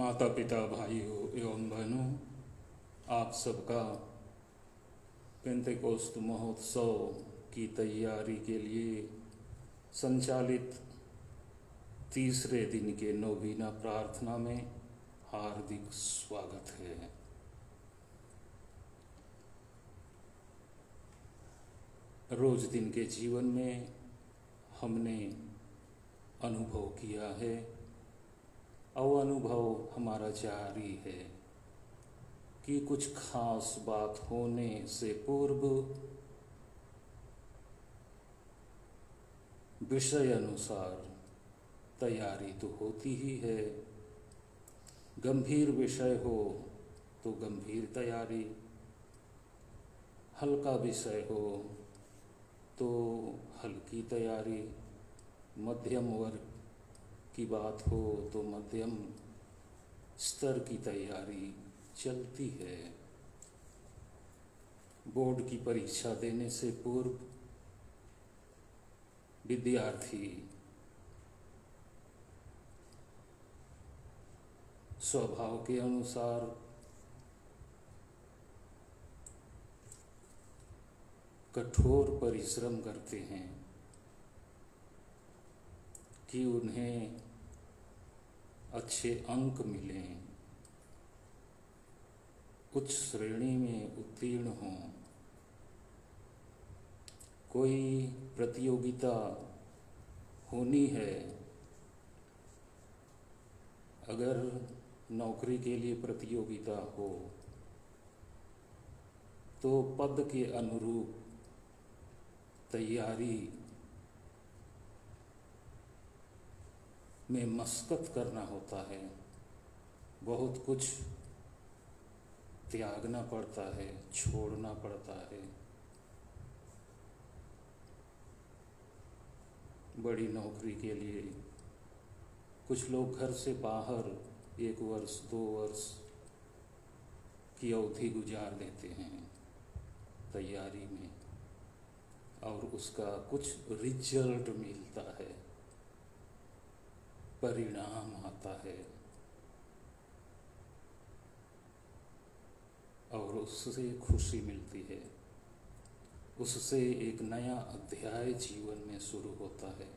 माता पिता भाइयों एवं बहनों, आप सबका पेंतेकोस्त महोत्सव की तैयारी के लिए संचालित तीसरे दिन के नौवीना प्रार्थना में हार्दिक स्वागत है। रोज दिन के जीवन में हमने अनुभव किया है और अनुभव हमारा जारी है कि कुछ खास बात होने से पूर्व विषय अनुसार तैयारी तो होती ही है। गंभीर विषय हो तो गंभीर तैयारी, हल्का विषय हो तो हल्की तैयारी, मध्यम वर्ग की बात हो तो मध्यम स्तर की तैयारी चलती है। बोर्ड की परीक्षा देने से पूर्व विद्यार्थी स्वभाव के अनुसार कठोर परिश्रम करते हैं कि उन्हें अच्छे अंक मिलें, उच्च श्रेणी में उत्तीर्ण हों। कोई प्रतियोगिता होनी है, अगर नौकरी के लिए प्रतियोगिता हो तो पद के अनुरूप तैयारी में मशक्कत करना होता है, बहुत कुछ त्यागना पड़ता है, छोड़ना पड़ता है। बड़ी नौकरी के लिए कुछ लोग घर से बाहर 1 वर्ष 2 वर्ष की अवधि गुजार देते हैं तैयारी में, और उसका कुछ रिजल्ट मिलता है, परिणाम आता है और उससे खुशी मिलती है। उससे एक नया अध्याय जीवन में शुरू होता है।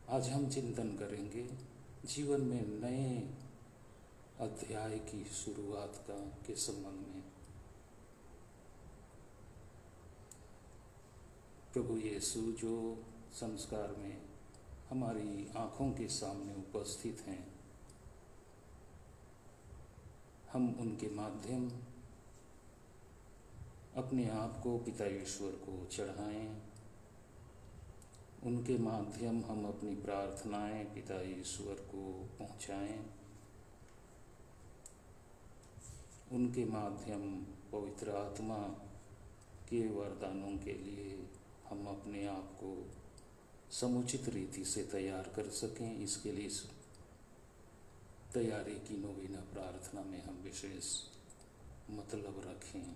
आज हम चिंतन करेंगे जीवन में नए अध्याय की शुरुआत के संबंध में। प्रभु यीशु जो संस्कार में हमारी आँखों के सामने उपस्थित हैं, हम उनके माध्यम अपने आप को पिता ईश्वर को चढ़ाएं। उनके माध्यम हम अपनी प्रार्थनाएं पिता ईश्वर को पहुंचाएं। उनके माध्यम पवित्र आत्मा के वरदानों के लिए हम अपने आप को समुचित रीति से तैयार कर सकें। इसके लिए इस तैयारी की नौवीना प्रार्थना में हम विशेष मतलब रखें।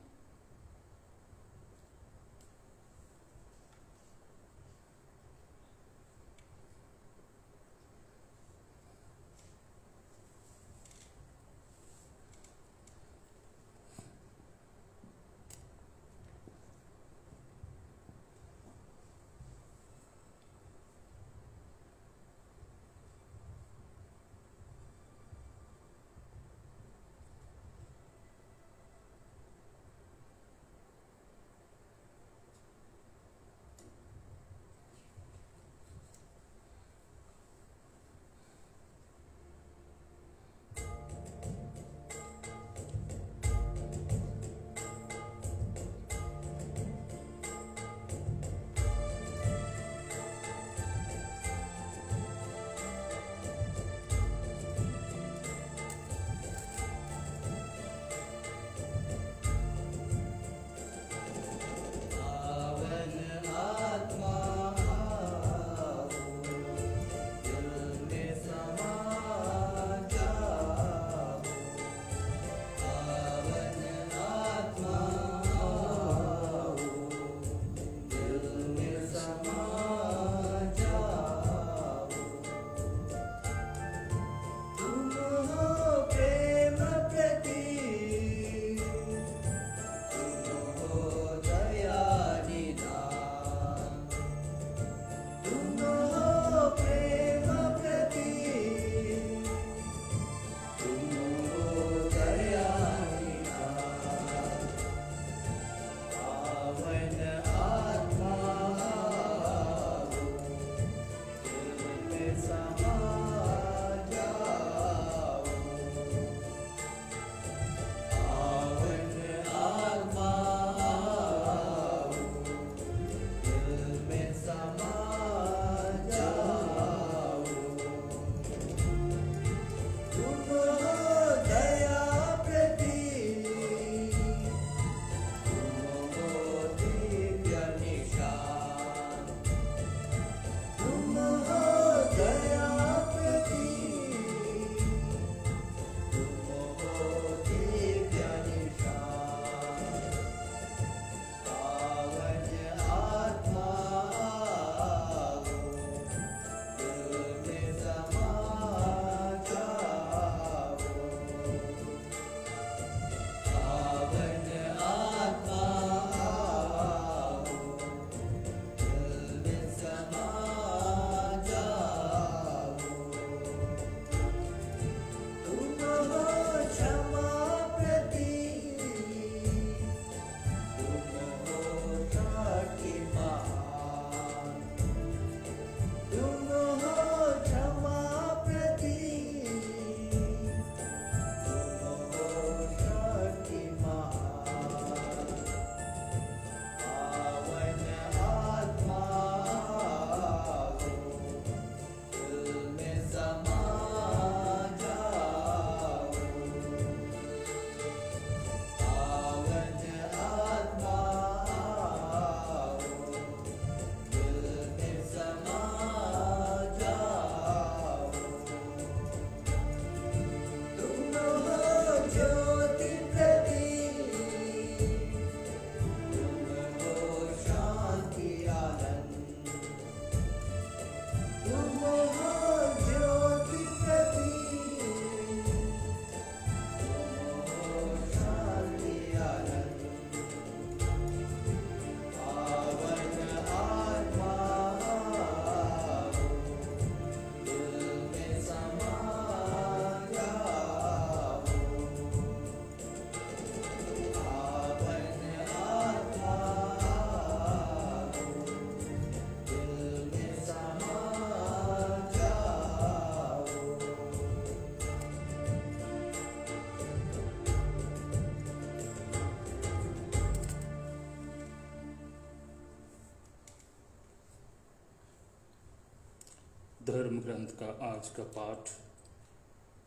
धर्म ग्रंथ का आज का पाठ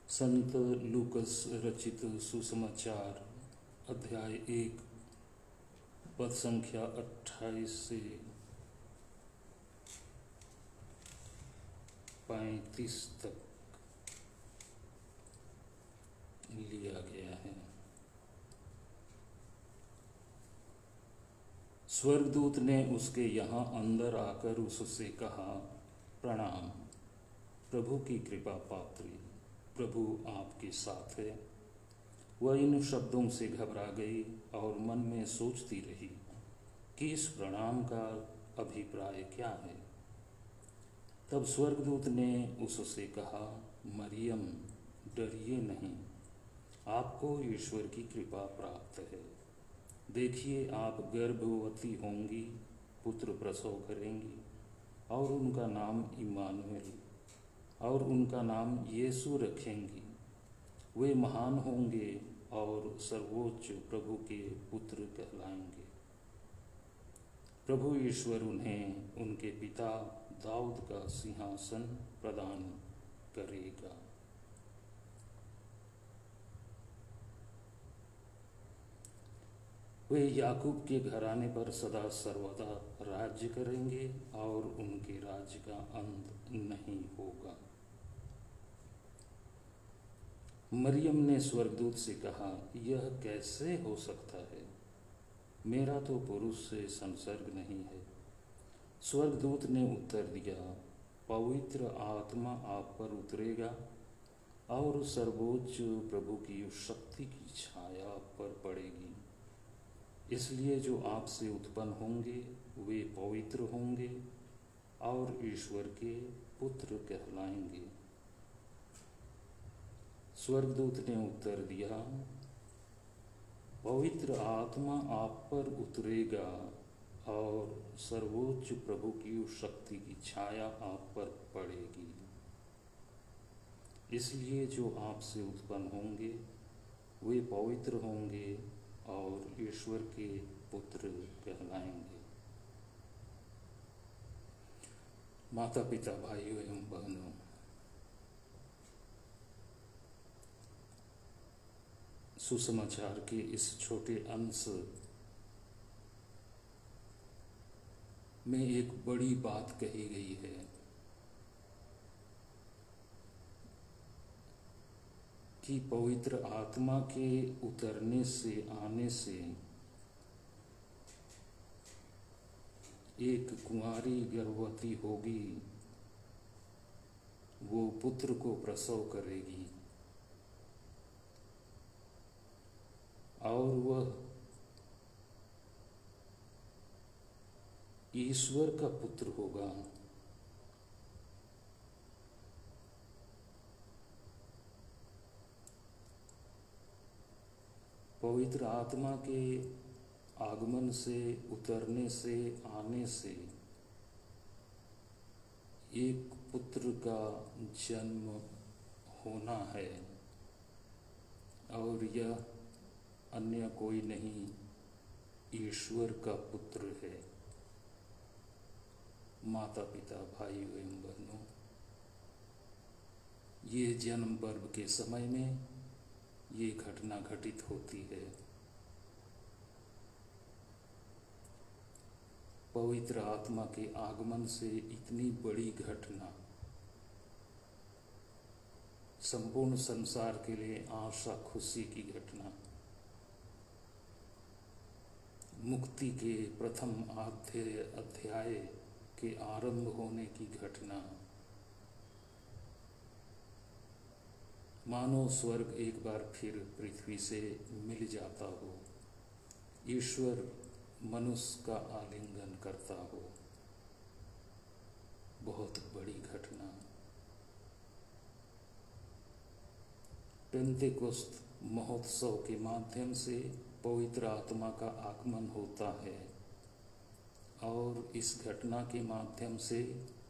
संत लूकस रचित सुसमाचार अध्याय 1 पद संख्या 28 से 35 तक लिया गया है। स्वर्गदूत ने उसके यहाँ अंदर आकर उससे कहा, प्रणाम प्रभु की कृपा पात्री, प्रभु आपके साथ है। वह इन शब्दों से घबरा गई और मन में सोचती रही कि इस प्रणाम का अभिप्राय क्या है। तब स्वर्गदूत ने उससे कहा, मरियम डरिए नहीं, आपको ईश्वर की कृपा प्राप्त है। देखिए, आप गर्भवती होंगी, पुत्र प्रसव करेंगी और उनका नाम इम्मानुएल और उनका नाम यीशु रखेंगी। वे महान होंगे और सर्वोच्च प्रभु के पुत्र कहलाएंगे। प्रभु ईश्वर उन्हें उनके पिता दाऊद का सिंहासन प्रदान करेगा। वे याकूब के घराने पर सदा सर्वदा राज्य करेंगे और उनके राज्य का अंत नहीं होगा। मरियम ने स्वर्गदूत से कहा, यह कैसे हो सकता है? मेरा तो पुरुष से संसर्ग नहीं है। स्वर्गदूत ने उत्तर दिया, पवित्र आत्मा आप पर उतरेगा और सर्वोच्च प्रभु की शक्ति की छाया आप पर पड़ेगी। इसलिए जो आपसे उत्पन्न होंगे वे पवित्र होंगे और ईश्वर के पुत्र कहलाएंगे। स्वर्गदूत ने उत्तर दिया, पवित्र आत्मा आप पर उतरेगा और सर्वोच्च प्रभु की शक्ति की छाया आप पर पड़ेगी। इसलिए जो आपसे उत्पन्न होंगे वे पवित्र होंगे और ईश्वर के पुत्र कहलाएंगे। माता पिता भाइयों एवं बहनों, सुसमाचार के इस छोटे अंश में एक बड़ी बात कही गई है कि पवित्र आत्मा के उतरने से आने से एक कुंवारी गर्भवती होगी, वो पुत्र को प्रसव करेगी और वह ईश्वर का पुत्र होगा। पवित्र आत्मा के आगमन से, उतरने से, आने से एक पुत्र का जन्म होना है और यह अन्य कोई नहीं, ईश्वर का पुत्र है। माता पिता भाइयों एवं बहनों, ये जन्म पर्व के समय में ये घटना घटित होती है। पवित्र आत्मा के आगमन से इतनी बड़ी घटना संपूर्ण संसार के लिए आशा खुशी की घटना, मुक्ति के प्रथम अध्याय के आरंभ होने की घटना, मानो स्वर्ग एक बार फिर पृथ्वी से मिल जाता हो, ईश्वर मनुष्य का आलिंगन करता हो। बहुत बड़ी घटना। पेंतेकोस्त महोत्सव के माध्यम से पवित्र आत्मा का आगमन होता है और इस घटना के माध्यम से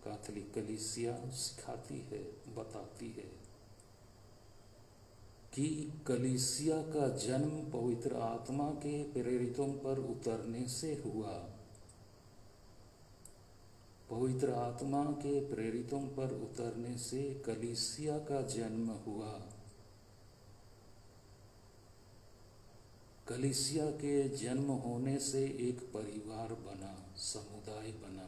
कैथोलिक कलीसिया सिखाती है, बताती है कि कलीसिया का जन्म पवित्र आत्मा के प्रेरितों पर उतरने से हुआ। पवित्र आत्मा के प्रेरितों पर उतरने से कलीसिया का जन्म हुआ। कलीसिया के जन्म होने से एक परिवार बना, समुदाय बना,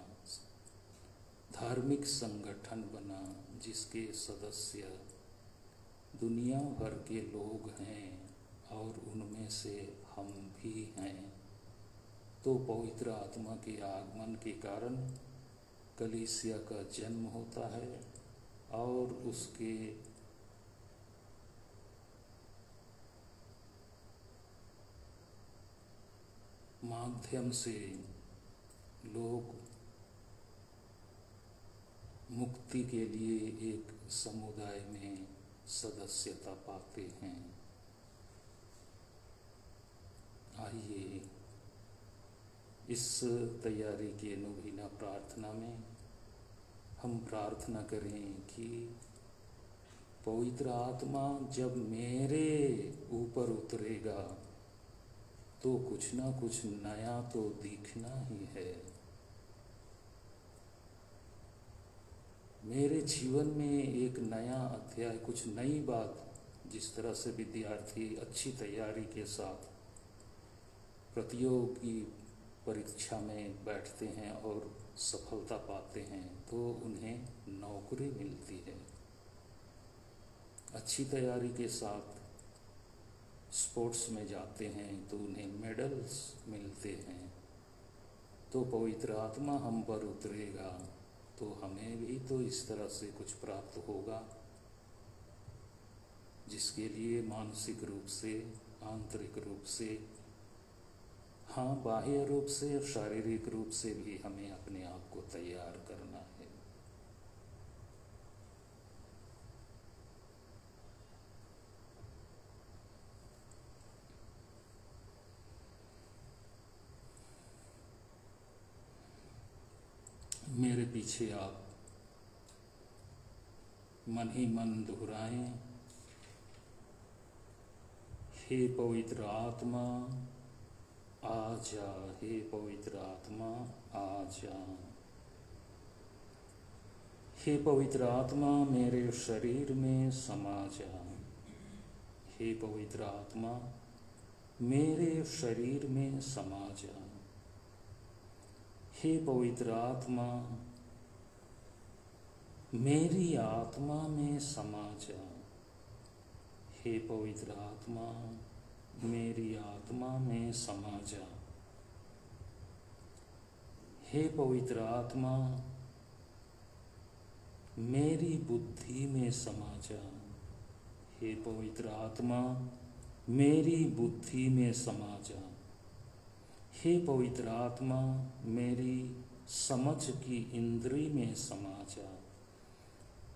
धार्मिक संगठन बना, जिसके सदस्य दुनिया भर के लोग हैं और उनमें से हम भी हैं। तो पवित्र आत्मा के आगमन के कारण कलीसिया का जन्म होता है और उसके माध्यम से लोग मुक्ति के लिए एक समुदाय में सदस्यता पाते हैं। आइए इस तैयारी की नवीना प्रार्थना में हम प्रार्थना करें कि पवित्र आत्मा जब मेरे ऊपर उतरेगा तो कुछ ना कुछ नया तो दिखना ही है। मेरे जीवन में एक नया अध्याय, कुछ नई बात, जिस तरह से विद्यार्थी अच्छी तैयारी के साथ प्रतियोगी परीक्षा में बैठते हैं और सफलता पाते हैं तो उन्हें नौकरी मिलती है। अच्छी तैयारी के साथ स्पोर्ट्स में जाते हैं तो उन्हें मेडल्स मिलते हैं। तो पवित्र आत्मा हम पर उतरेगा तो हमें भी तो इस तरह से कुछ प्राप्त होगा, जिसके लिए मानसिक रूप से, आंतरिक रूप से, हाँ बाह्य रूप से, शारीरिक रूप से भी हमें अपने आप को तैयार करना है। मेरे पीछे आप मन ही मन दोहराएं, हे पवित्र आत्मा आजा, हे पवित्र आत्मा आजा। हे पवित्र आत्मा मेरे शरीर में समा जा। हे पवित्र आत्मा मेरे शरीर में समा जा। हे पवित्र आत्मा मेरी आत्मा में समा जा। हे पवित्र आत्मा मेरी आत्मा में समा जा। हे पवित्र आत्मा मेरी बुद्धि में समा जा। हे पवित्र आत्मा मेरी बुद्धि में समा जा। हे पवित्र आत्मा मेरी समझ की इंद्री में समा जा।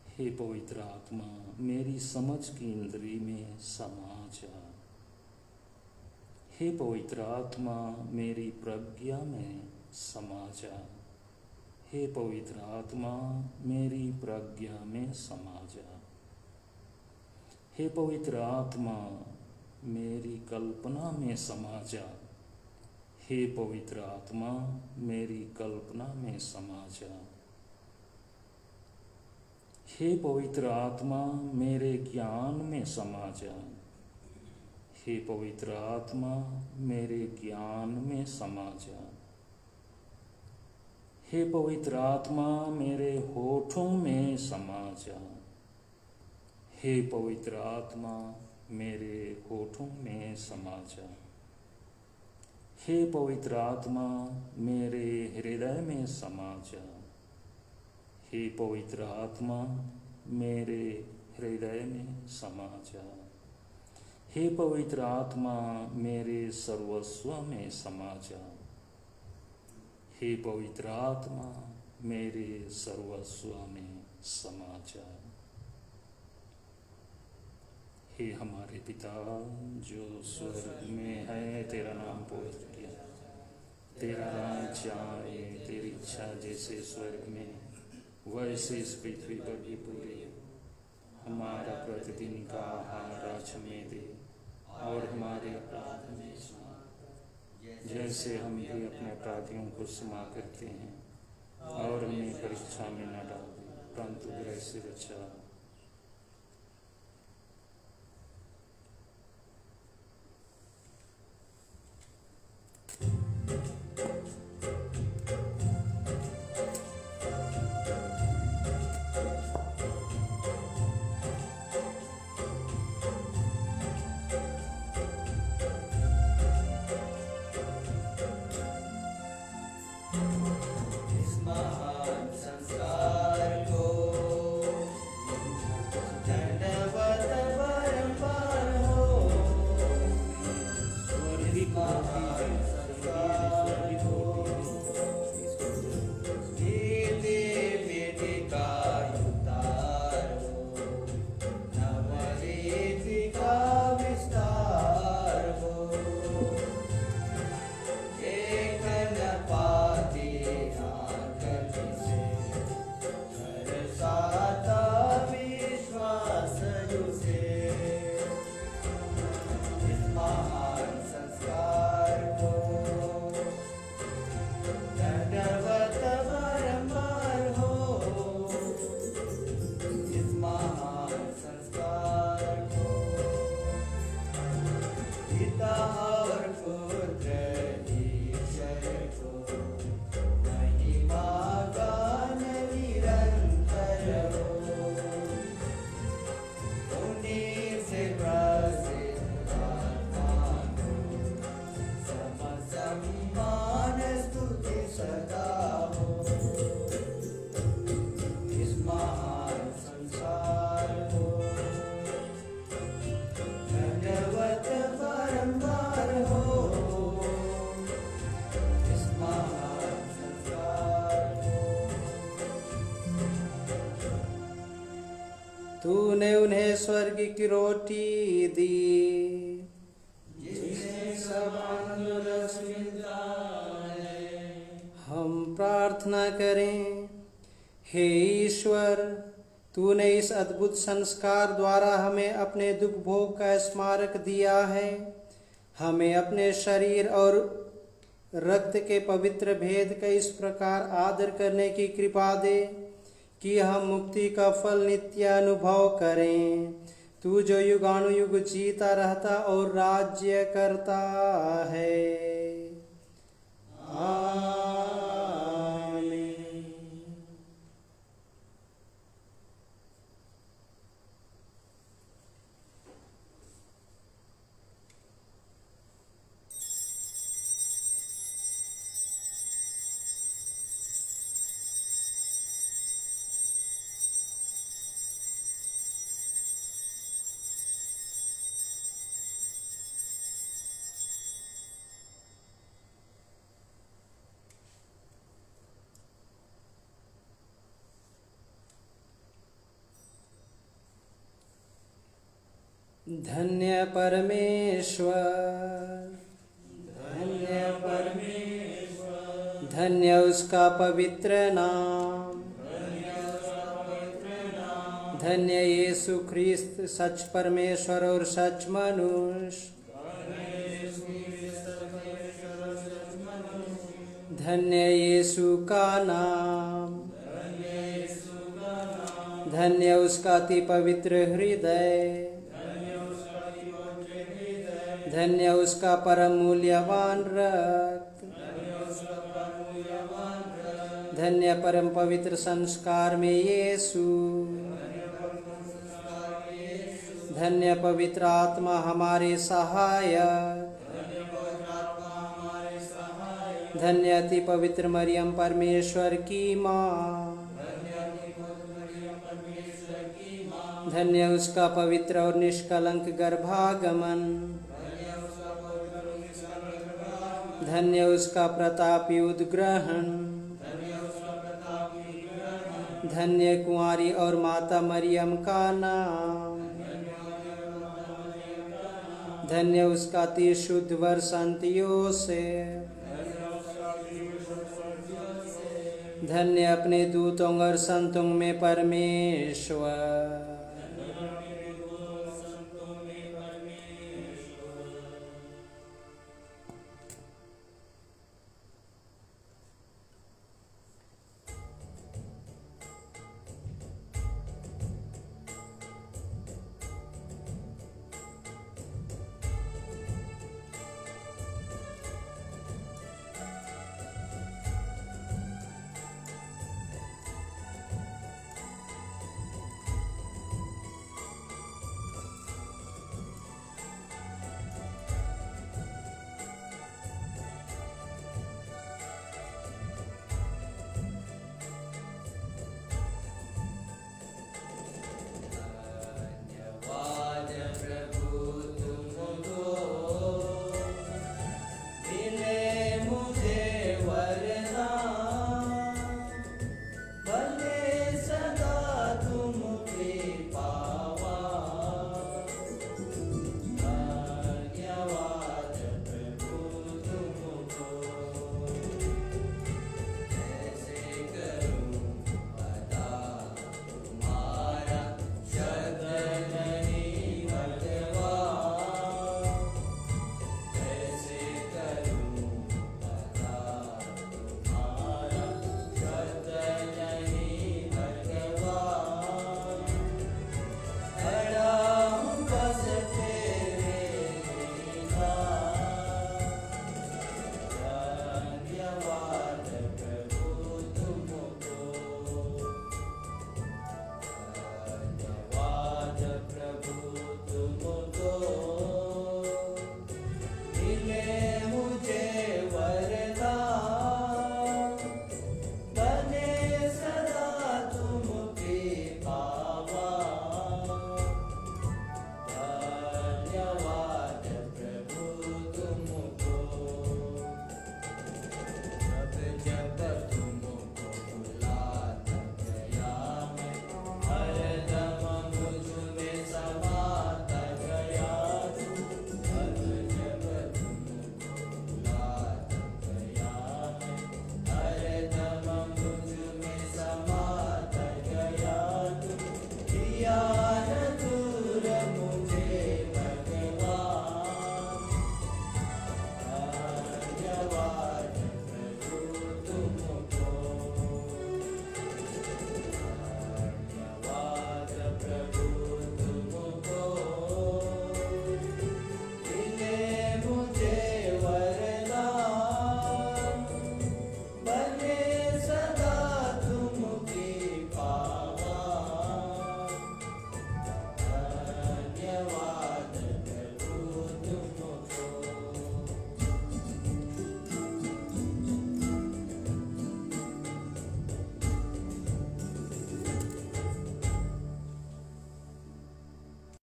हे पवित्र आत्मा मेरी समझ की इंद्री में समा जा। हे पवित्र आत्मा मेरी प्रज्ञा में समा जा। हे पवित्र आत्मा मेरी प्रज्ञा में समा जा। हे पवित्र आत्मा मेरी कल्पना में समा जा। हे पवित्र आत्मा मेरी कल्पना में समा जा। हे पवित्र आत्मा मेरे ज्ञान में समा जा। हे पवित्र आत्मा मेरे ज्ञान में समा जा। हे पवित्र आत्मा मेरे होठों में समा जा। हे पवित्र आत्मा मेरे होठों में समा जा। हे पवित्र आत्मा मेरे हृदय में समा जा। हे पवित्र आत्मा मेरे हृदय में समा जा। हे पवित्र आत्मा मेरे सर्वस्व में समा जा। हे पवित्र आत्मा मेरे सर्वस्व में समा जा। हे हमारे पिता जो स्वर्ग में है, तेरा नाम पवित्र किया, तेरा राज्य आए, तेरी इच्छा जैसे स्वर्ग में वैसे इस पृथ्वी पर भी पूरी। हमारा प्रतिदिन का आहार आज हमें दे और हमारे अपराध में क्षमा, जैसे हम भी अपने अपराधियों को क्षमा करते हैं। और हमें परीक्षा में न डाल दे, परंतु बुराई से बचा। तूने उन्हें स्वर्ग की रोटी दी, जिससे सब आनंद रस मिलता है। हम प्रार्थना करें। हे ईश्वर, तूने इस अद्भुत संस्कार द्वारा हमें अपने दुख भोग का स्मारक दिया है। हमें अपने शरीर और रक्त के पवित्र भेद का इस प्रकार आदर करने की कृपा दे कि हम मुक्ति का फल नित्य अनुभव करें। तू जो युगानुयुग जीता रहता और राज्य करता है। आमीन। धन्य परमेश्वर, धन्य परमेश्वर, धन्य उसका पवित्र नाम, धन्य उसका पवित्र नाम, धन्य यीशु ख्रिस्त सच परमेश्वर और सच मनुष्य, धन्य यीशु ख्रिस्त परमेश्वर और सच मनुष्य, धन्य यीशु का नाम, धन्य यीशु का नाम, धन्य उसका अति पवित्र हृदय, धन्य उसका परम मूल्यवान रक्त, धन्य परम पवित्र संस्कार में यीशु, धन्य पवित्र आत्मा हमारे सहायक, धन्य अति पवित्र मरियम परमेश्वर की माँ, धन्य उसका पवित्र और निष्कलंक गर्भागमन, धन्य उसका प्रतापी उद्ग्रहण, धन्य कुंवारी और माता मरियम का नाम, धन्य उसका अति शुद्ध वर संत योसेफ, धन्य अपने दूतों और संतों में परमेश्वर,